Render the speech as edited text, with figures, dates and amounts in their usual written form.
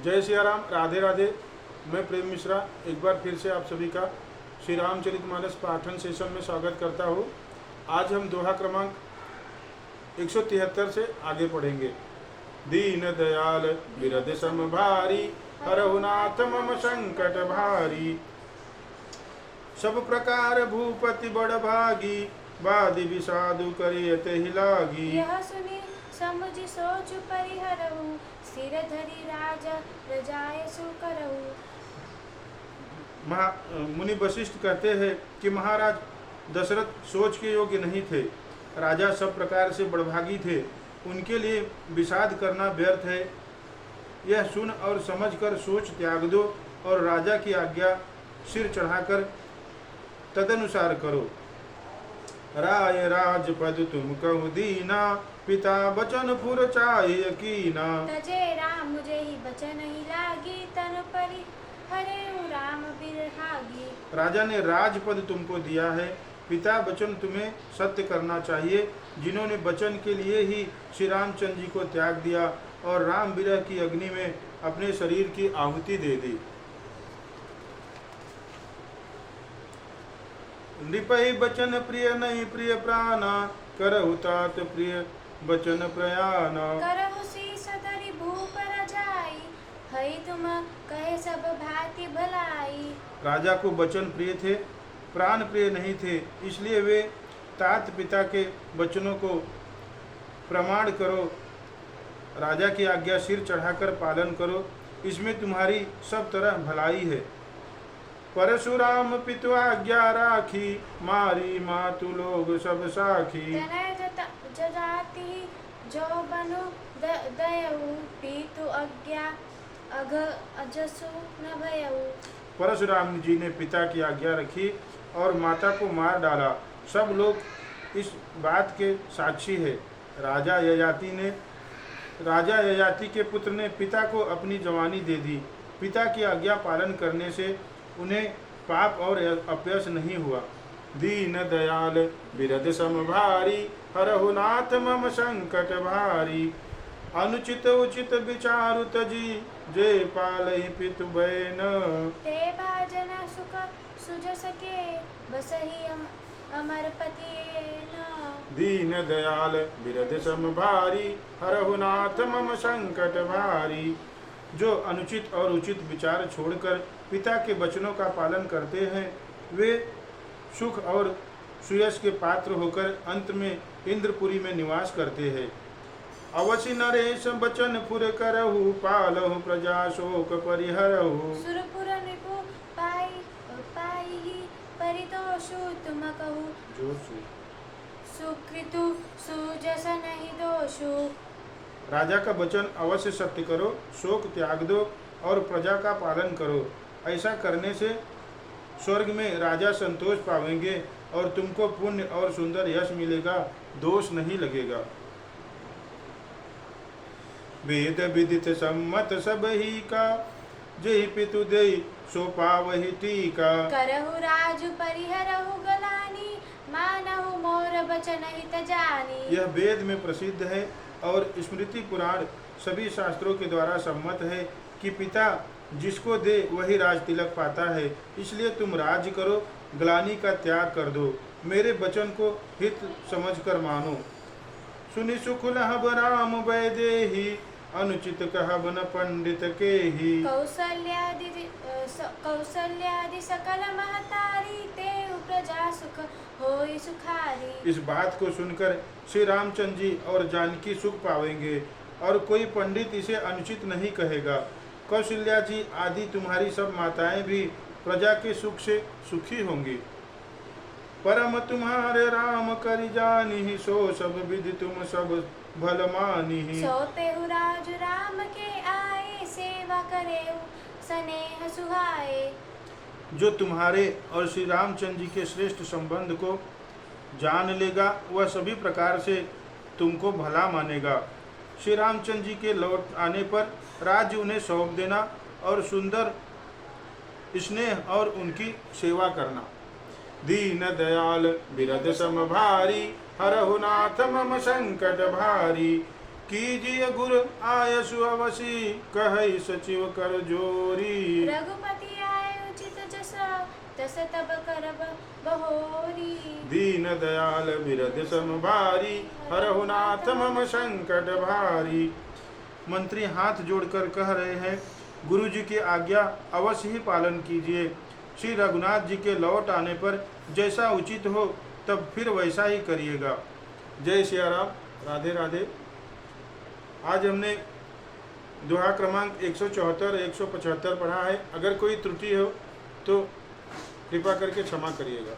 जय सिया राम, राधे राधे। मैं प्रेम मिश्रा एक बार फिर से आप सभी का श्री रामचरितमानस पाठन सेशन में स्वागत करता हूँ। आज हम दोहा क्रमांक 173 से आगे पढ़ेंगे। दीन दयाल बिरद सम भारी, हरहु नाथ मम संकट भारी। सब प्रकार भूपति बड़ भागी, वादि विषादु करियत ही लागी। यह सुनी समुझ सोच परिहरहु, सिर धरि राजा रजाय सुकरहु। मुनि वशिष्ठ कहते हैं कि महाराज दशरथ सोच के योग्य नहीं थे। राजा सब प्रकार से बड़भागी थे, उनके लिए विषाद करना व्यर्थ है। यह सुन और समझकर सोच त्याग दो और राजा की आज्ञा सिर चढ़ाकर तदनुसार करो। राय राजपद तुम कहु दीना, पिता बचन फुर चाहे यकीना। तजे राम मुझे ही बचन ही लागी, तन परि हरे राम बिरहागी। राजा ने राजपद तुमको दिया है, पिता वचन तुम्हें सत्य करना चाहिए। जिन्होंने वचन के लिए ही श्री रामचंद्र जी को त्याग दिया और राम विरह की अग्नि में अपने शरीर की आहुति दे दी। नृपहि बचन प्रिय नहीं प्रिय प्राणा, करहु तात प्रिय बचन प्रयाना। करहु शीस धरि भूप रजाई, हई तुम कहे सब भांति भलाई। राजा को वचन प्रिय थे, प्राण प्रिय नहीं थे, इसलिए वे तात पिता के वचनों को प्रमाण करो। राजा की आज्ञा सिर चढ़ाकर पालन करो, इसमें तुम्हारी सब तरह भलाई है। परशुराम पितु आज्ञा राखी, मारी मातु लोग सब साखी। तनय जजाति जो बनु दयऊ, पीतु आज्ञा अघ अजसु न भयऊ। परशुराम जी ने पिता की आज्ञा रखी और माता को मार डाला। सब लोग इस बात के साक्षी है। राजा ययाति के पुत्र ने पिता को अपनी जवानी दे दी। पिता की आज्ञा पालन करने से उन्हें पाप और अपयश नहीं हुआ। दीन दयाल बिरद सम भारी, हरहु नाथ मम संकट भारी। अनुचित उचित विचारु तजी, जे पालहि पितु बैन। ते भाजन सुख सुज सके, बसहि अमर पति न। दीन दयाल बिरद सम भारी, हरहु नाथ मम संकट भारी। जो अनुचित और उचित विचार छोड़कर पिता के वचनों का पालन करते हैं, वे सुख और सुयश के पात्र होकर अंत में इंद्रपुरी में निवास करते हैं। अवश्य नरेश बचन पुर करहु, पालहु प्रजा शोक परिहरहु। सुरपुर निपु पाई परितोषु, तुम कहु सुकृतु सुजस नहीं दोषु। राजा का वचन अवश्य सत्य करो, शोक त्याग दो और प्रजा का पालन करो। ऐसा करने से स्वर्ग में राजा संतोष पावेंगे और तुमको पुण्य और सुंदर यश मिलेगा, दोष नहीं लगेगा। वेद विदित सम्मत सब ही का, जय पितु दे सो पावहि टीका। करहु राजु परिहरहु गलानी, मानहु मोर बचन हित जानी। यह वेद में प्रसिद्ध है और स्मृति पुराण सभी शास्त्रों के द्वारा सम्मत है कि पिता जिसको दे वही राज तिलक पाता है। इसलिए तुम राज्य करो, ग्लानि का त्याग कर दो, मेरे वचन को हित समझकर मानो। सुनि सुख लहब राम वैदेही, अनुचित कहब न पंडित के ही। कौसल्यादि सकल महतारी, तेउ प्रजा सुख होई सुखारी। इस बात को सुनकर श्री रामचंद्र जी और जानकी सुख पावेंगे और कोई पंडित इसे अनुचित नहीं कहेगा। कौशल्या जी आदि तुम्हारी सब माताएं भी प्रजा के सुख से सुखी होंगी। परम तुम्हारे राम करि जानिहि, सो सब विधि तुम सब भल मानिहि। सौंपेहु राजु राम के आए, सेवा करेउ स्नेह सुहाए। जो तुम्हारे और श्री रामचंद्र जी के श्रेष्ठ संबंध को जान लेगा, वह सभी प्रकार से तुमको भला मानेगा। श्री रामचंद्र जी के लौट आने पर राज्य उन्हें सौंप देना और सुंदर स्नेह और उनकी सेवा करना। दीन दयाल बिरद सम भारी, हरहु नाथ मम संकट भारी। कीजिए गुरु आयसु अवसी, कहई सचिव कर जोरी। रघुपति आए उचित जस, तस तब करब बहोरी। दीन दयाल बिरद समभारी, हरहु नाथ मम संकट भारी। मंत्री हाथ जोड़कर कह रहे हैं, गुरु जी की आज्ञा अवश्य ही पालन कीजिए। श्री रघुनाथ जी के लौट आने पर जैसा उचित हो तब फिर वैसा ही करिएगा। जय सिया राम, राधे राधे। आज हमने दोहा क्रमांक 174 175 पढ़ा है। अगर कोई त्रुटि हो तो कृपा करके क्षमा करिएगा।